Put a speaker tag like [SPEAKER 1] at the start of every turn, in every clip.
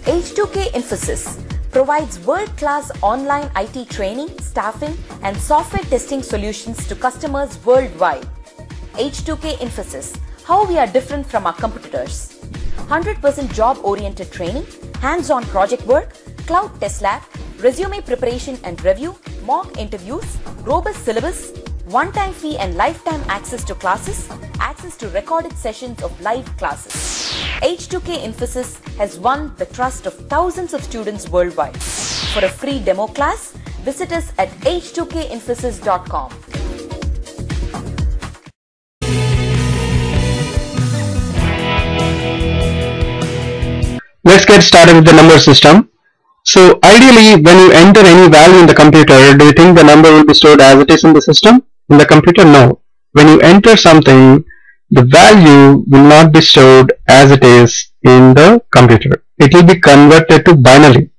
[SPEAKER 1] H2K Infosys provides world-class online IT training, staffing, and software testing solutions to customers worldwide. H2K Infosys, how we are different from our competitors. 100% job-oriented training, hands-on project work, cloud test lab, resume preparation and review, mock interviews, robust syllabus, one-time fee and lifetime access to classes, access to recorded sessions of live classes. H2K Infosys has won the trust of thousands of students worldwide. For a free demo class, visit us at h2kinfosys.com.
[SPEAKER 2] Let's get started with the number system. So ideally, when you enter any value in the computer, do you think the number will be stored as it is in the system? In the computer, no. When you enter something, the value will not be stored as it is in the computer. It will be converted to binary.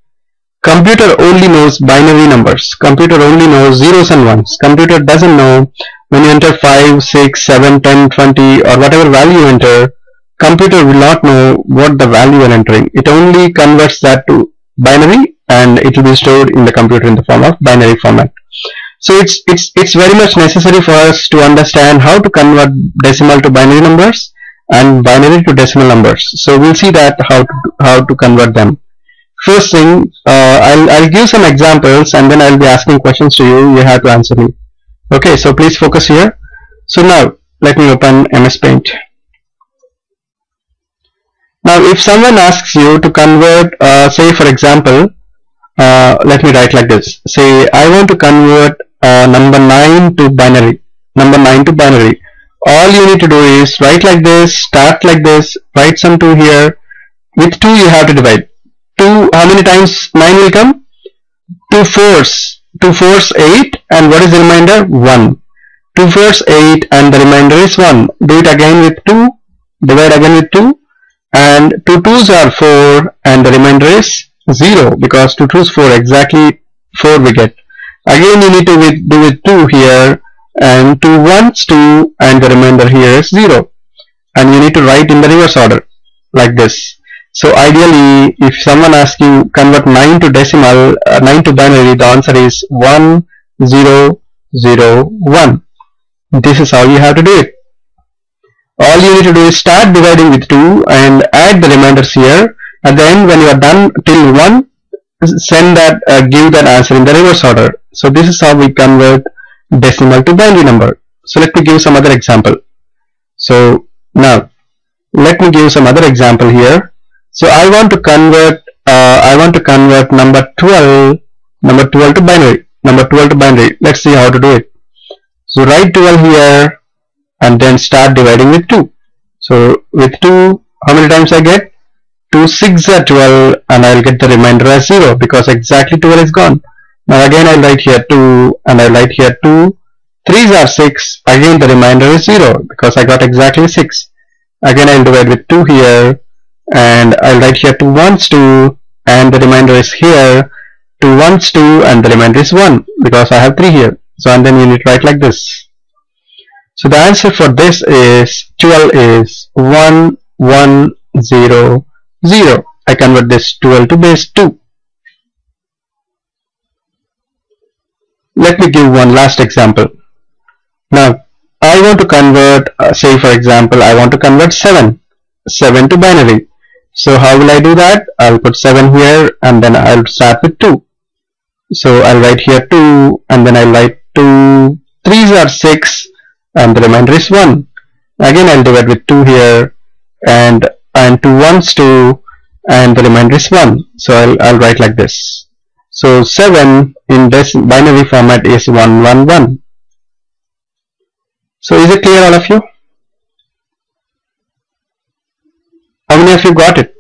[SPEAKER 2] Computer only knows binary numbers. Computer only knows zeros and ones. Computer doesn't know when you enter 5, 6, 7, 10, 20 or whatever value you enter. Computer will not know what the value you are entering. It only converts that to binary and it will be stored in the computer in the form of binary format. So it's very much necessary for us to understand how to convert decimal to binary numbers and binary to decimal numbers. So we'll see that how to convert them. First thing, I'll give some examples and then I'll be asking questions to you. You have to answer me. Okay, so please focus here. So now let me open MS Paint. Now if someone asks you to convert, say for example, let me write like this. Say I want to convert number 9 to binary. Number 9 to binary. All you need to do is write like this, start like this, write some 2 here. With 2 you have to divide. 2, how many times 9 will come? 2 fours. 2 fours 8 and what is the remainder? 1. 2 fours 8 and the remainder is 1. Do it again with 2. Divide again with 2. And 2 twos are 4 and the remainder is 0 because 2 twos 4, exactly 4 we get. Again you need to do with 2 here and 2 ones 2 and the remainder here is 0. And you need to write in the reverse order like this. So ideally if someone asks you convert 9 to decimal, 9 to binary, the answer is 1, 0, 0, 1. This is how you have to do it. All you need to do is start dividing with 2 and add the remainders here. At the end, when you are done till 1, send that, give that answer in the reverse order. So this is how we convert decimal to binary number. So let me give some other example. So now let me give some other example here. So I want to convert number 12 to binary. Number 12 to binary. Let's see how to do it. So write 12 here and then start dividing with 2. So with 2, how many times I get? 2 6 are 12 and I'll get the remainder as 0 because exactly 12 is gone. Now again I'll write here 2 and I'll write here 2. 3s are 6, again the remainder is 0 because I got exactly 6. Again I'll divide with 2 here and I'll write here 2 ones 2 and the remainder is here. 2 ones 2 and the remainder is 1 because I have 3 here. So and then you need to write like this. So the answer for this is 12 is 1, 1, 0, 0. I convert this 12 to base 2. Let me give one last example. Now I want to convert, say for example, I want to convert 7 to binary. So how will I do that? I'll put 7 here and then I'll start with 2. So I'll write here 2 and then I'll write 2. 3s are 6 and the remainder is 1. Again I'll divide with 2 here and 2 ones 2 and the remainder is 1. So I'll write like this. So 7 in this binary format is 1, 1, 1. So is it clear all of you? How many of you got it?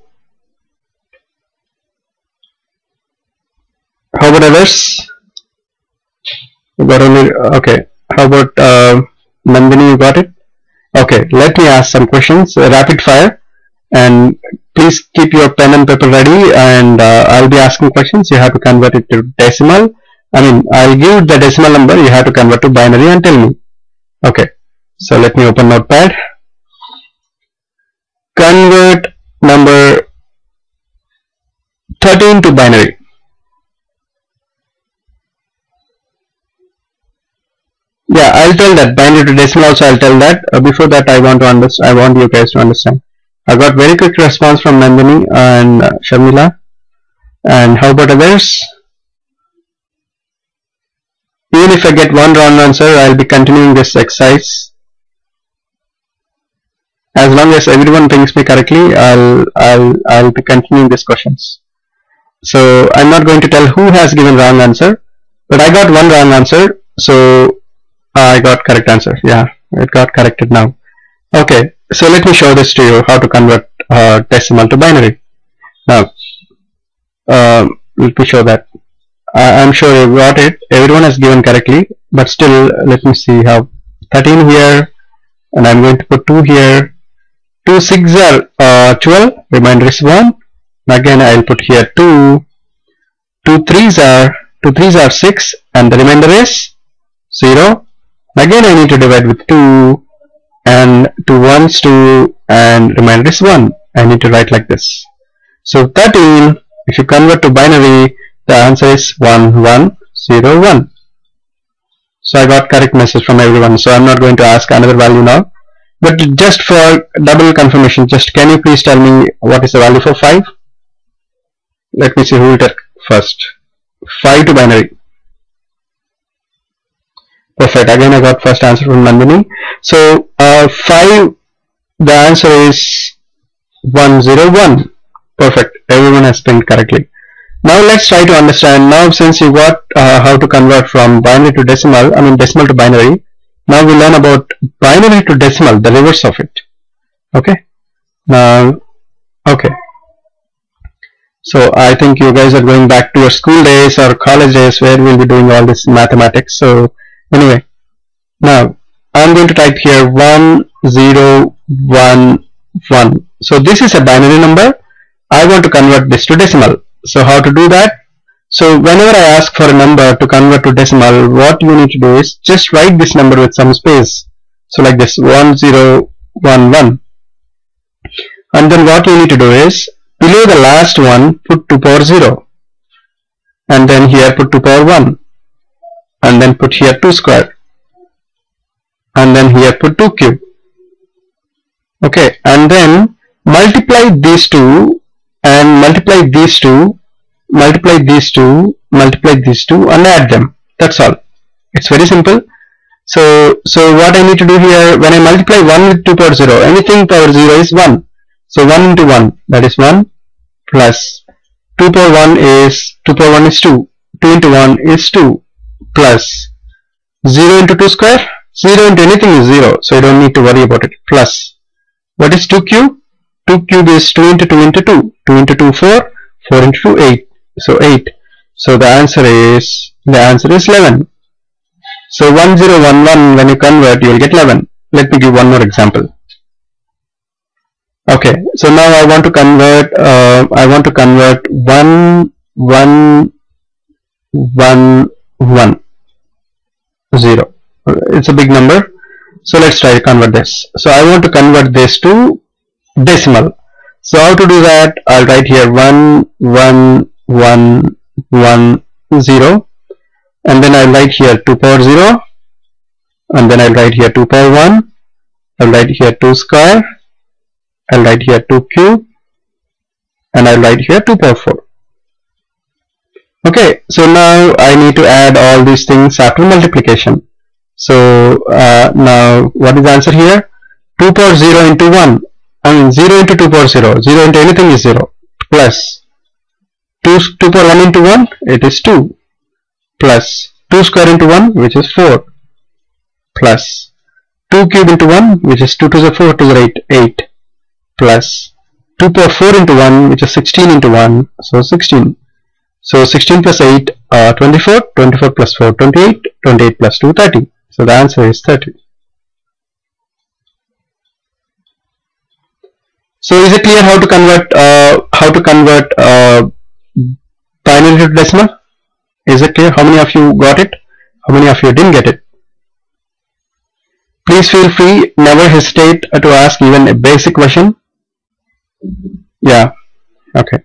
[SPEAKER 2] How about others? You got only, okay. How about Nandini, you got it? Okay, let me ask some questions, rapid fire, and please keep your pen and paper ready, and I'll be asking questions. You have to convert it to decimal. I'll give the decimal number, you have to convert to binary and tell me. Okay, so let me open Notepad. Convert number 13 to binary. Yeah, I'll tell that. Binary to decimal also I'll tell that. Before that, I want you guys to understand. I got very quick response from Nandini and Sharmila. And how about others? Even if I get one wrong answer, I'll be continuing this exercise. As long as everyone thinks me correctly, I'll be continuing these questions. So I'm not going to tell who has given wrong answer, but I got one wrong answer, so I got correct answer. Yeah, it got corrected now. Okay, so let me show this to you, how to convert decimal to binary. Now, let me show that. I'm sure you got it. Everyone has given correctly, but still, let me see how. 13 here, and I'm going to put 2 here. 2 6 are 12. Remainder is 1. Again, I'll put here 2. 2 3s are 6, and the remainder is 0. Again, I need to divide with 2, and 2 1s 2, and remainder is 1. I need to write like this. So 13, if you convert to binary, the answer is 1 1 0 1. So I got correct message from everyone. So I'm not going to ask another value now. But just for double confirmation, just can you please tell me what is the value for 5? Let me see who will take first. 5 to binary. Perfect. Again, I got first answer from Nandini. So 5, the answer is 101. Perfect. Everyone has pinned correctly. Now let's try to understand. Now since you got how to convert from binary to decimal, decimal to binary. Now we learn about binary to decimal, the reverse of it. Okay. Now, okay. So I think you guys are going back to your school days or college days where we'll be doing all this mathematics. So anyway, now I'm going to type here 1 0 1 1. So this is a binary number. I want to convert this to decimal. So how to do that? So whenever I ask for a number to convert to decimal, what you need to do is just write this number with some space. So like this 1 0 1 1. And then what you need to do is below the last one put 2 power 0. And then here put 2 power 1. And then put here 2 square. And then here put 2 cube. Okay, and then multiply these two and multiply these two, multiply these two, multiply these two, and add them. That's all. It's very simple. So what I need to do here, when I multiply 1 with 2 power 0, anything power 0 is 1. So 1 into 1, that is 1, plus 2 power 1 is 2 power 1 is 2. 2 into 1 is 2, plus 0 into 2 square, 0 into anything is 0. So you don't need to worry about it. Plus, what is 2 cube? 2 cube is 2 into 2 into 2. 2 into 2 4, 4 into 2 8. So 8. So the answer is 11. So 1011, when you convert, you will get 11. Let me give one more example. Okay, so now I want to convert 1 1 1 1 0. It's a big number. So let's try to convert this. So I want to convert this to decimal. So how to do that? I'll write here 1 1 1 1 0, and then I'll write here 2 power 0, and then I'll write here 2 power 1, I'll write here 2 square, I'll write here 2 cube, and I'll write here 2 power 4. Okay, so now I need to add all these things after multiplication. So now what is the answer here? 2 power 0 into 1, 0 into 2 power 0, 0 into anything is 0, plus 2 power 1 into 1, it is 2, plus 2 square into 1, which is 4, plus 2 cube into 1, which is 2 to the 4 to the 8, plus 2 power 4 into 1, which is 16 into 1, so 16. So 16 plus 8, 24, 24 plus 4, 28, 28 plus 2, 30. So the answer is 30. So is it clear how to convert binary to decimal? Is it clear? How many of you got it? How many of you didn't get it? Please feel free, never hesitate to ask even a basic question. Yeah, okay.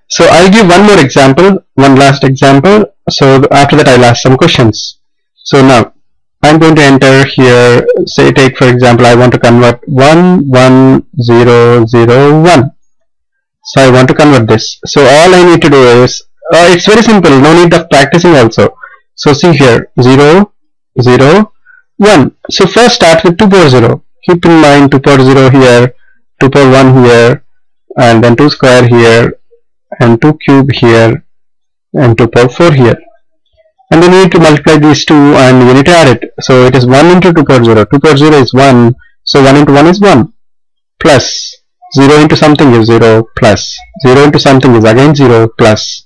[SPEAKER 2] So I'll give one more example, one last example. So after that I'll ask some questions. So now I'm going to enter here, say take for example I want to convert 11001. So I want to convert this. So all I need to do is, it's very simple, no need of practicing also. So see here, 0, 0, 1. So first start with 2 power 0. Keep in mind 2 power 0 here, 2 power 1 here, and then 2 square here, and 2 cube here, and 2 power 4 here. And then you need to multiply these two and you need to add it. So it is 1 into 2 power 0. 2 power 0 is 1. So 1 into 1 is 1. Plus 0 into something is 0. Plus 0 into something is again 0. Plus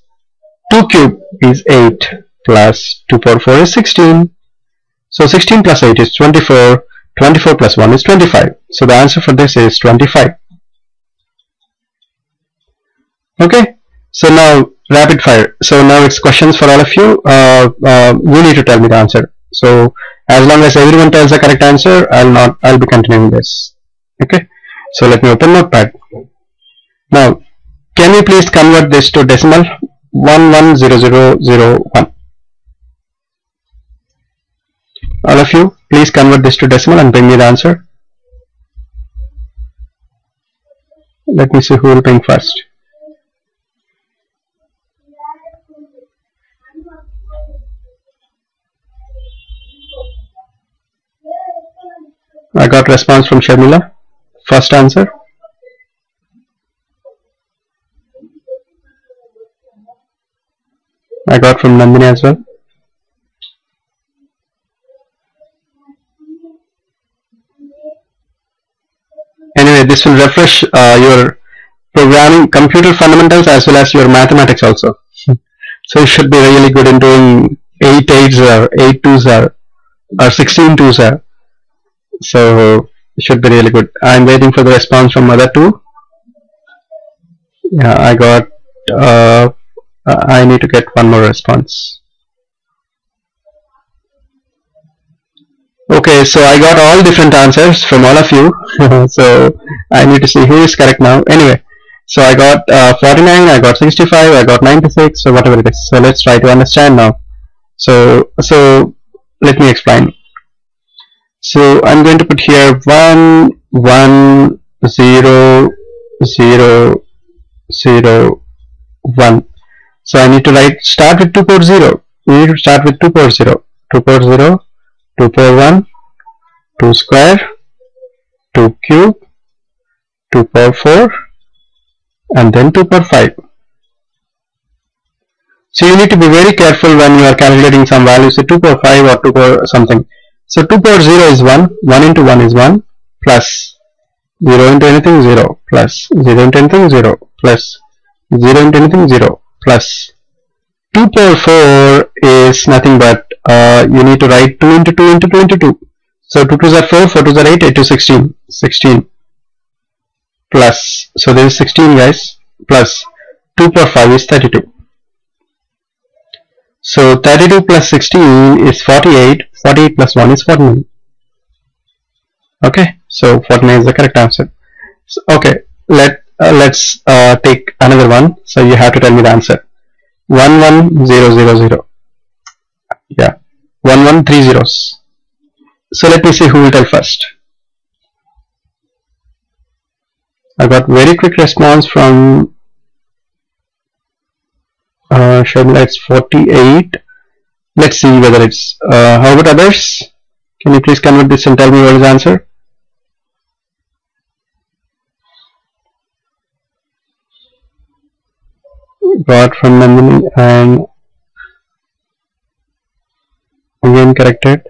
[SPEAKER 2] 2 cube is 8. Plus 2 power 4 is 16. So 16 plus 8 is 24. 24 plus 1 is 25. So the answer for this is 25. Okay. So now rapid fire. So now it's questions for all of you. You need to tell me the answer. So as long as everyone tells the correct answer, I'll be continuing this. Okay. So let me open Notepad. Now, can you please convert this to decimal? 110001. All of you, please convert this to decimal and bring me the answer. Let me see who will ping first. I got response from Sharmila. First answer. I got from Nandini as well. Anyway, this will refresh your programming, computer fundamentals as well as your mathematics also. So you should be really good in doing 8 8s or 8 2s or 16 2s. So it should be really good. I'm waiting for the response from other two. Yeah, I got. I need to get one more response. Okay, so I got all different answers from all of you. So I need to see who is correct now. Anyway, so I got 49, I got 65, I got 96, so whatever it is. So let's try to understand now. So let me explain. So I'm going to put here 1 1 0 0 0 1. So I need to start with 2 power 0. We need to start with 2 power 0. 2 power 0, 2 power 1, 2 square, 2 cube, 2 power 4, and then 2 power 5. So you need to be very careful when you are calculating some values, say 2 power 5 or 2 power something. So 2 power 0 is 1, 1 into 1 is 1, plus 0 into anything 0, plus 0 into anything 0, plus 0 into anything 0, plus 2 power 4 is nothing but you need to write 2 into 2 into 2 into 2. So 2 2s are 4, 4 2s are 8, 8 to 16, 16 plus, so this is 16 guys, plus 2 power 5 is 32. So 32 plus 16 is 48, 48 plus 1 is 49. Okay, so 49 is the correct answer. So, okay, let's take another one. So you have to tell me the answer. 11000. Yeah, 113 zeros. So let me see who will tell first. I got very quick response from Sharmila. It's 48. Let's see whether it's how about others? Can you please convert this and tell me what is the answer? Got from Nandini and again corrected.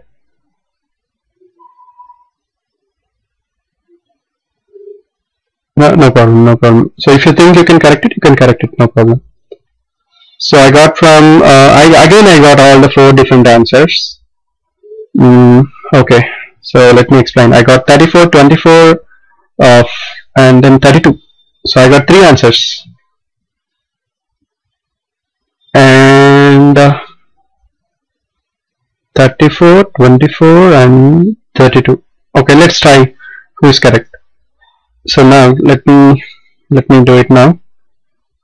[SPEAKER 2] No problem, no problem. So if you think you can correct it, you can correct it, no problem. So I got from I got all the 4 different answers. Okay, so let me explain. I got 34, 24, and then 32. So I got 3 answers. And 34, 24, and 32. Okay, let's try who is correct. So now let me do it now.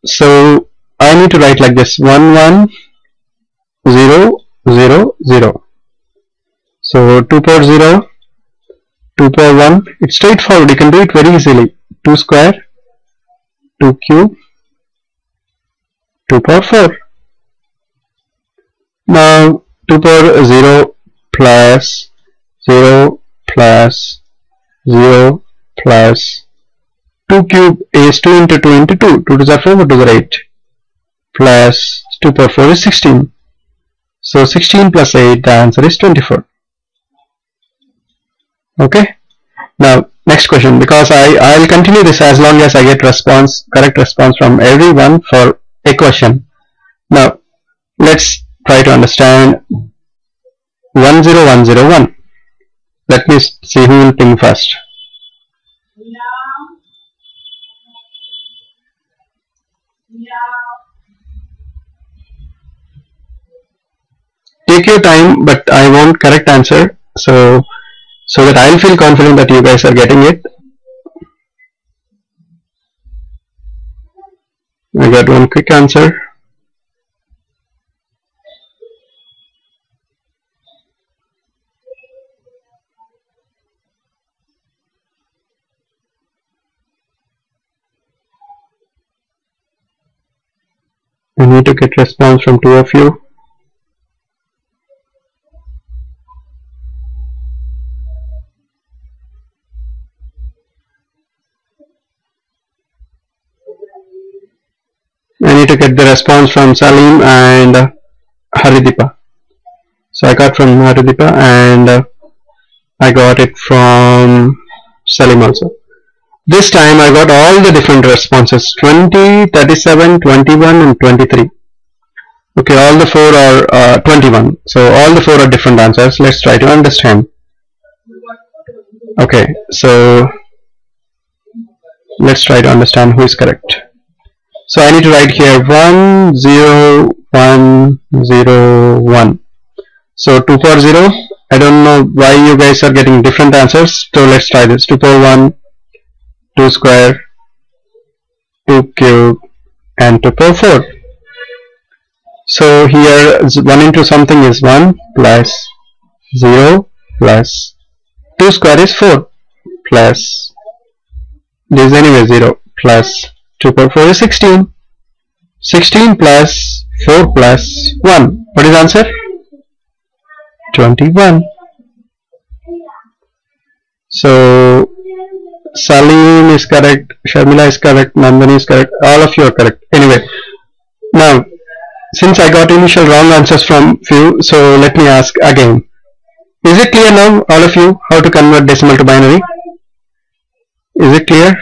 [SPEAKER 2] So I need to write like this: 1 1 0 0 0. So 2 power 0, 2 power 1. It's straightforward. You can do it very easily. 2 square, 2 cube, 2 power 4. Now 2 power 0 plus 0 plus 0 plus 2 cube is 2 into 2 into 2. 2 to the 4, 4 to the 8. Plus 2 power 4 is 16. So 16 plus 8, the answer is 24. Okay. Now next question, because I'll continue this as long as I get correct response from everyone for a question. Now let's try to understand 10101. Let me see who will ping first. Take your time, but I want correct answer, so that I'll feel confident that you guys are getting it. I got one quick answer. I need to get response from 2 of you. I need to get the response from Salim and Haridipa. So I got from Haridipa and I got it from Salim also. This time I got all the different responses: 20, 37, 21 and 23. Okay, all the 4 are 21. So all the 4 are different answers. Let's try to understand. Okay, so let's try to understand who is correct. So I need to write here 1 0 1 0 1. So 2 power 0. I don't know why you guys are getting different answers. So let's try this: 2 power 1, 2 square, 2 cube and 2 power 4. So here 1 into something is 1 plus 0 plus 2 square is 4 plus this is anyway 0 plus 2 power 4 is 16. 16 plus 4 plus 1. What is the answer? 21. So Salim is correct, Sharmila is correct, Nandani is correct, all of you are correct. Anyway, now since I got initial wrong answers from few, so let me ask again. Is it clear now, all of you, how to convert decimal to binary? Is it clear?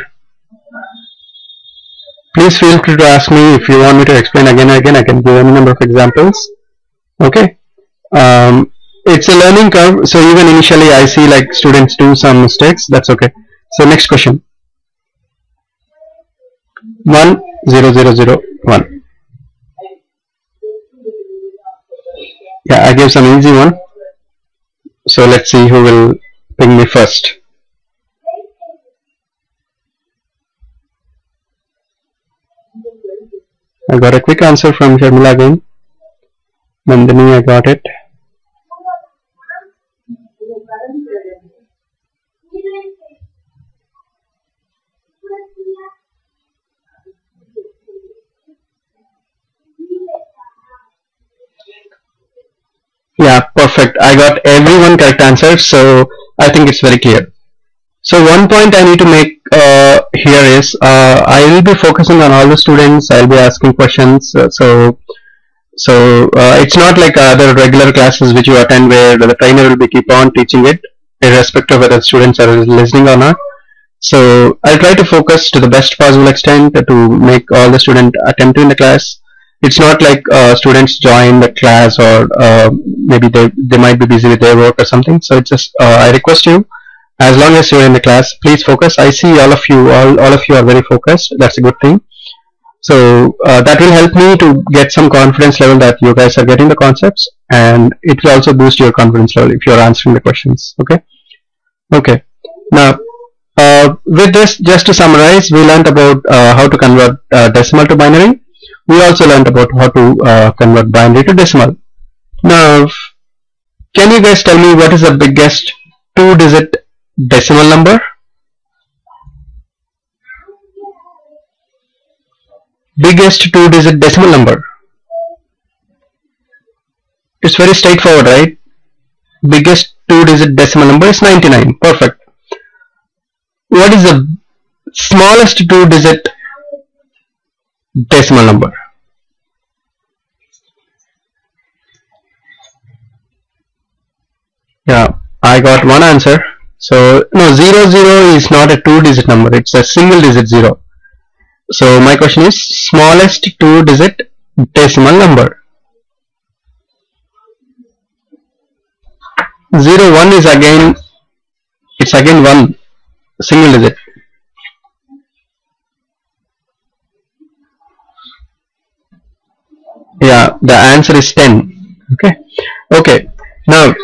[SPEAKER 2] Please feel free to ask me if you want me to explain again and again. I can give any number of examples. Okay. It's a learning curve, so even initially I see like students do some mistakes. That's okay. So next question. 1 0 0 0 1. Yeah, I gave some easy one. So let's see who will ping me first. I got a quick answer from Sharmila again. Nandini, I got it. Yeah, perfect. I got everyone correct answer, so I think it's very clear. So one point I need to make here is I will be focusing on all the students. I'll be asking questions. So it's not like other regular classes which you attend where the trainer will be keep on teaching it irrespective of whether students are listening or not. So I'll try to focus to the best possible extent to make all the students attempt in the class. It's not like students join the class or maybe they might be busy with their work or something. So it's just I request you, as long as you're in the class, please focus. I see all of you are very focused. That's a good thing. So that will help me to get some confidence level that you guys are getting the concepts, and it will also boost your confidence level if you're answering the questions. Okay. Now with this, just to summarize, we learned about how to convert decimal to binary. we also learned about how to convert binary to decimal. Now, can you guys tell me what is the biggest 2-digit decimal number? Biggest 2-digit decimal number. It's very straightforward, right? Biggest 2-digit decimal number is 99. Perfect. What is the smallest 2-digit decimal number? Yeah, I got one answer. So no, 00 is not a 2-digit number, it's a single digit 0. So my question is smallest 2-digit decimal number. 01 is again, it's again one single digit. Yeah, the answer is 10. Okay. Now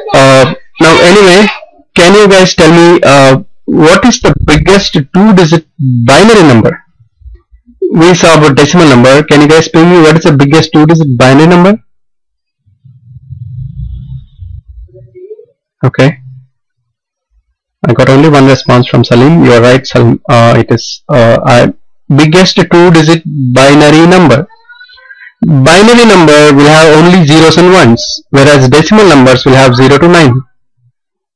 [SPEAKER 2] anyway, can you guys tell me what is the biggest 2-digit binary number? We saw about decimal number. Can you guys tell me what is the biggest 2-digit binary number? Okay, I got only one response from Salim. You are right, Salim. It is biggest 2-digit binary number. Binary number will have only zeros and ones, whereas decimal numbers will have 0 to 9.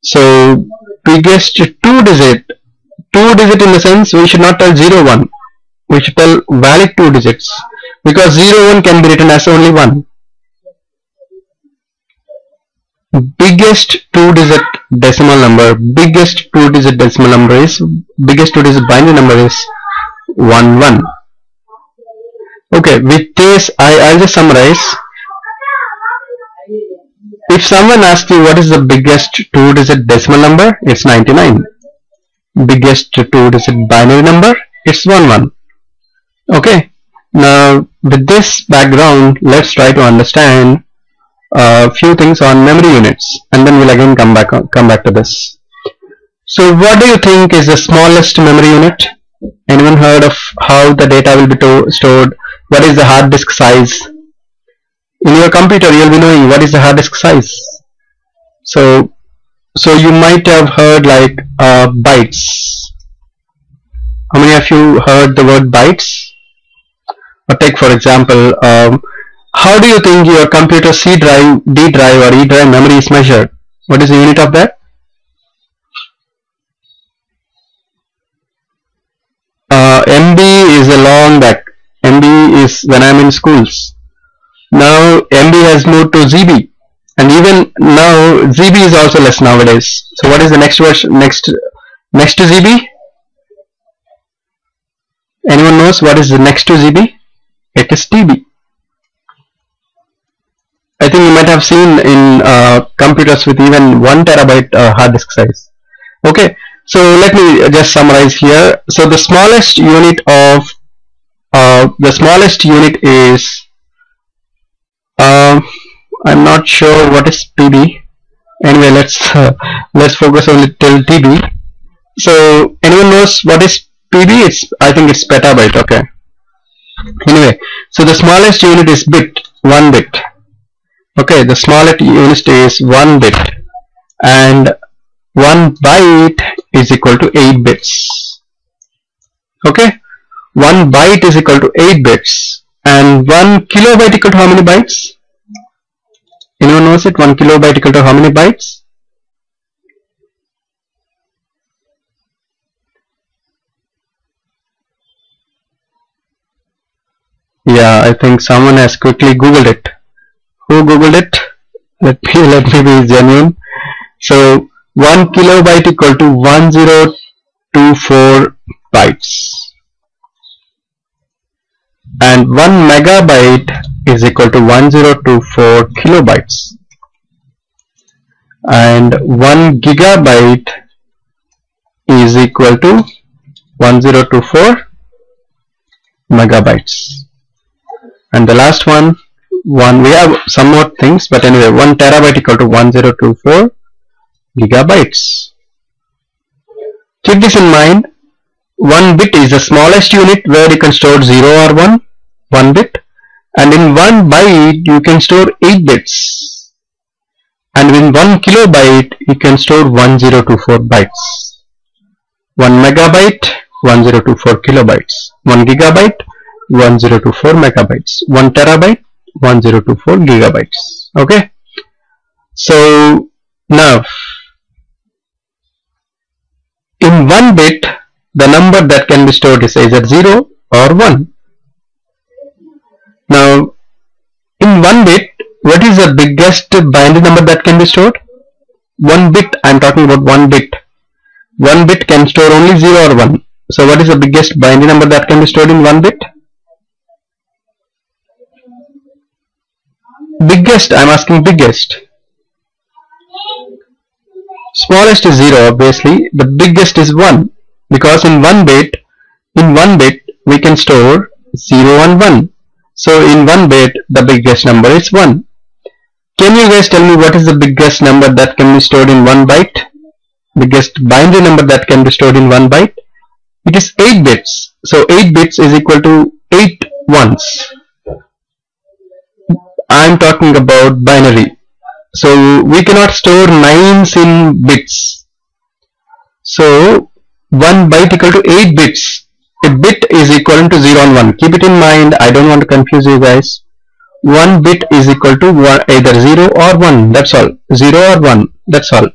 [SPEAKER 2] So biggest 2-digit in the sense we should not tell 01. We should tell valid 2 digits, because 01 can be written as only 1. Biggest 2-digit decimal number, biggest 2-digit decimal number is, biggest 2-digit binary number is 11. Okay, with this I'll just summarize. If someone asks you what is the biggest 2-digit decimal number, it's 99. Biggest 2-digit binary number, it's 11. Okay, now with this background, let's try to understand a few things on memory units, and then we'll again come back to this. So what do you think is the smallest memory unit? Anyone heard of how the data will be stored? What is the hard disk size? In your computer you'll be knowing what is the hard disk size. So you might have heard like bytes. How many of you heard the word bytes? Or take for example, how do you think your computer C drive, D drive or E drive memory is measured? What is the unit of that? MB is a long back. MB is when I'm in schools. Now MB has moved to ZB, and even now ZB is also less nowadays. So what is the next version? Next to ZB? Anyone knows what is the next to ZB? It is TB. I think you might have seen in computers with even 1 terabyte hard disk size. Okay, so let me just summarize here. So the smallest unit is I'm not sure what is PB. Anyway, let's focus on till TB. So anyone knows what is PB? I think it's petabyte. Okay. Anyway, so the smallest unit is bit, 1 bit. Okay, the smallest unit is 1 bit, and 1 byte is equal to 8 bits. Okay, 1 byte is equal to 8 bits, and 1 kilobyte equal to how many bytes? Anyone knows it? 1 kilobyte equal to how many bytes? Yeah, I think someone has quickly googled it. Who googled it? Let me be genuine. So 1 kilobyte equal to 1024 bytes, and 1 megabyte is equal to 1024 kilobytes, and 1 gigabyte is equal to 1024 megabytes. And the last one, we have some more things, but anyway, 1 terabyte equal to 1024 gigabytes. Keep this in mind. 1 bit is the smallest unit where you can store 0 or 1 bit, and in 1 byte you can store 8 bits, and in 1 kilobyte you can store 1024 bytes. 1 megabyte 1024 kilobytes, 1 gigabyte 1024 megabytes, 1 terabyte 1024 gigabytes. Okay, so now in 1 bit the number that can be stored is either 0 or 1. Now in 1 bit, what is the biggest binary number that can be stored? 1 bit, I am talking about 1 bit. 1 bit can store only 0 or 1. So what is the biggest binary number that can be stored in 1 bit? Biggest, I am asking biggest. Smallest is 0 obviously, the biggest is 1, because in 1 bit we can store 0 and 1. So in 1 bit the biggest number is 1. Can you guys tell me what is the biggest number that can be stored in 1 byte? Biggest binary number that can be stored in 1 byte? It is 8 bits. So 8 bits is equal to 8 ones. I am talking about binary. So we cannot store 9s in bits. So 1 byte equal to 8 bits. A bit is equivalent to 0 and 1. Keep it in mind, I don't want to confuse you guys. 1 bit is equal to either 0 or 1, that's all. 0 or 1, that's all.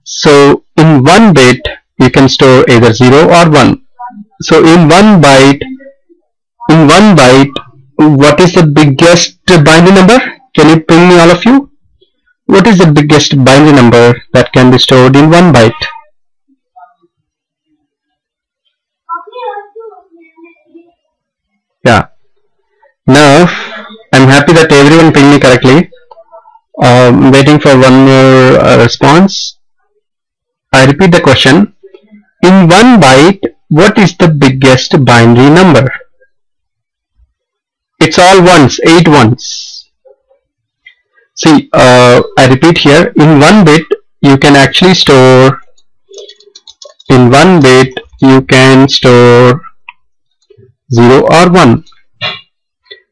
[SPEAKER 2] So in 1 bit you can store either 0 or 1. So in 1 byte, what is the biggest binary number? Can you ping me, all of you? What is the biggest binary number that can be stored in 1 byte? Yeah. Now I'm happy that everyone pinged me correctly. Waiting for one more response. I repeat the question. In 1 byte, what is the biggest binary number? It's all ones, 8 ones. See, I repeat here, in 1 bit you can actually store, in 1 bit you can store 0 or 1.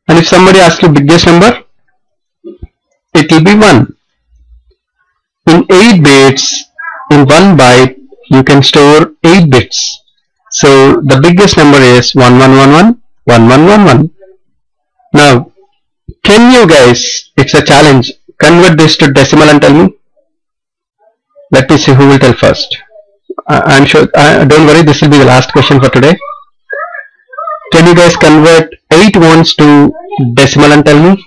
[SPEAKER 2] And if somebody asks you biggest number, it will be 1. In 8 bits, in 1 byte, you can store 8 bits. So the biggest number is 1111, 1111. Now, can you guys, it's a challenge, convert this to decimal and tell me? Let me see who will tell first. I'm sure, don't worry, this will be the last question for today. Can you guys convert 8 ones to decimal and tell me?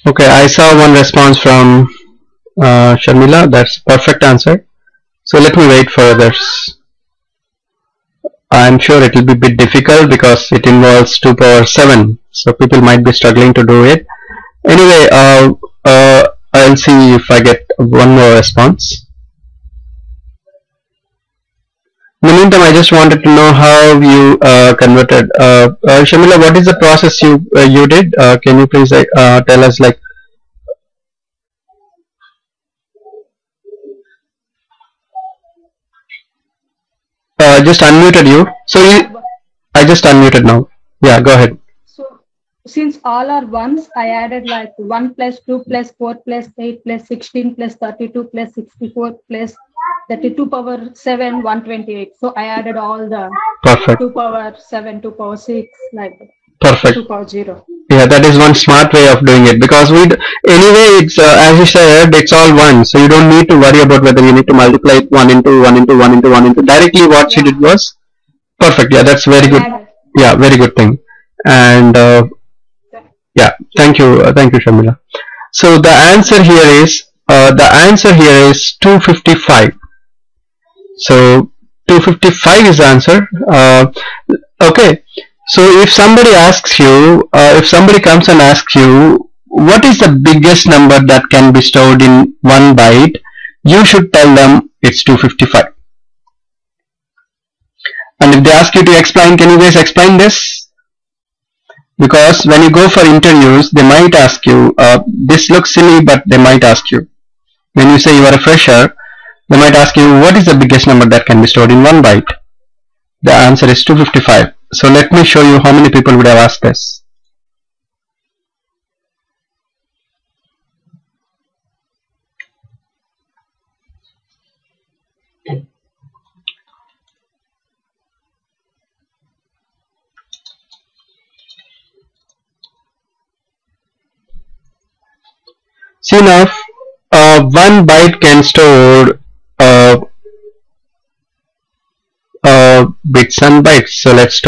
[SPEAKER 2] Okay, I saw one response from Sharmila. That's perfect answer. So let me wait for others. I'm sure it will be a bit difficult because it involves 2 power 7. So people might be struggling to do it. Anyway, I'll see if I get one more response. In the meantime, I just wanted to know how you converted. Sharmila, what is the process you did? Can you please tell us, like? Just unmuted you. So I just unmuted now. Yeah, go ahead.
[SPEAKER 3] So since all are ones, I added like 1 plus 2 plus 4 plus 8 plus 16 plus 32 plus 64 plus 32 power 7, 128. So I added all the
[SPEAKER 2] perfect
[SPEAKER 3] 2 power 7, 2 power 6, like
[SPEAKER 2] perfect
[SPEAKER 3] 2 power 0.
[SPEAKER 2] Yeah, that is one smart way of doing it, because anyway, it's as you said, it's all one, so you don't need to worry about whether you need to multiply it 1 into 1 into 1 into 1 into directly. What she did was perfect. Yeah, that's very good. Yeah, very good thing. And yeah, thank you, Sharmila. So the answer here is 255. So 255 is the answer. Okay. So if somebody asks you, if somebody comes and asks you, what is the biggest number that can be stored in 1 byte? you should tell them it's 255. And if they ask you to explain, can you guys explain this? Because when you go for interviews, they might ask you, this looks silly, but they might ask you. When you say you are a fresher, they might ask you, what is the biggest number that can be stored in 1 byte? The answer is 255. So let me show you how many people would have asked this. See now, 1 byte can store bits and bytes. So let's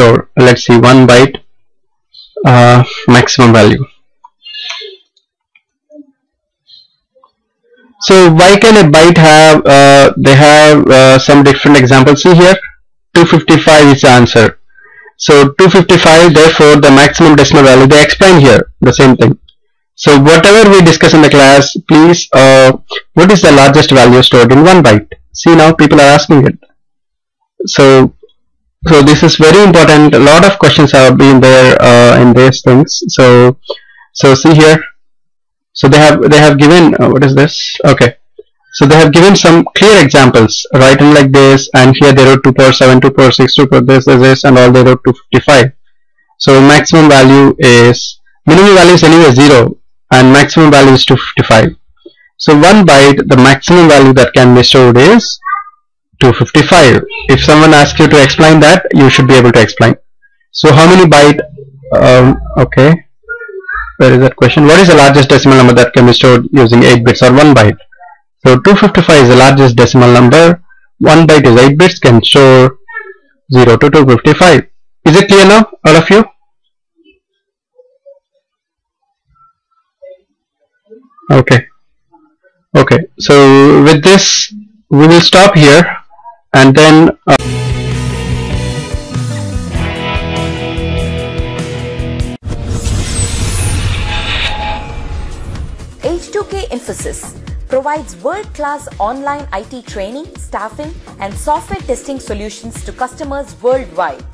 [SPEAKER 2] see 1 byte maximum value. So why can a byte have, they have some different examples. See here, 255 is the answer. So 255, therefore the maximum decimal value, they explain here the same thing. So whatever we discuss in the class, please, what is the largest value stored in 1 byte? See now people are asking it. So this is very important. A lot of questions have been there in these things. So see here. So they have given, what is this? Okay. So they have given some clear examples, written like this, and here they wrote 2 power 7, 2 power 6, 2 power this, and all they wrote 255. So maximum value is, minimum value is anyway 0, and maximum value is 255. So 1 byte, the maximum value that can be stored is 255. If someone asks you to explain that, you should be able to explain. So how many byte, okay, where is that question? What is the largest decimal number that can be stored using 8 bits or 1 byte? So 255 is the largest decimal number. 1 byte is 8 bits, can store 0 to 255. Is it clear now, all of you? Okay. Okay. So with this, we will stop here, and then
[SPEAKER 1] H2K Infosys provides world-class online IT training, staffing, and software testing solutions to customers worldwide.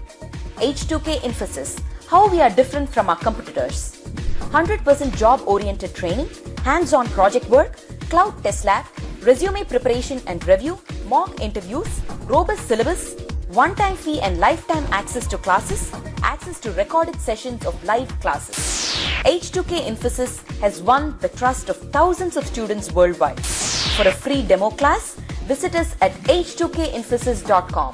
[SPEAKER 1] H2K Infosys, how we are different from our competitors. 100% job-oriented training, hands-on project work, cloud test lab, resume preparation and review, mock interviews, robust syllabus, one-time fee and lifetime access to classes, access to recorded sessions of live classes. H2K Infosys has won the trust of thousands of students worldwide. For a free demo class, visit us at h2kinfosys.com.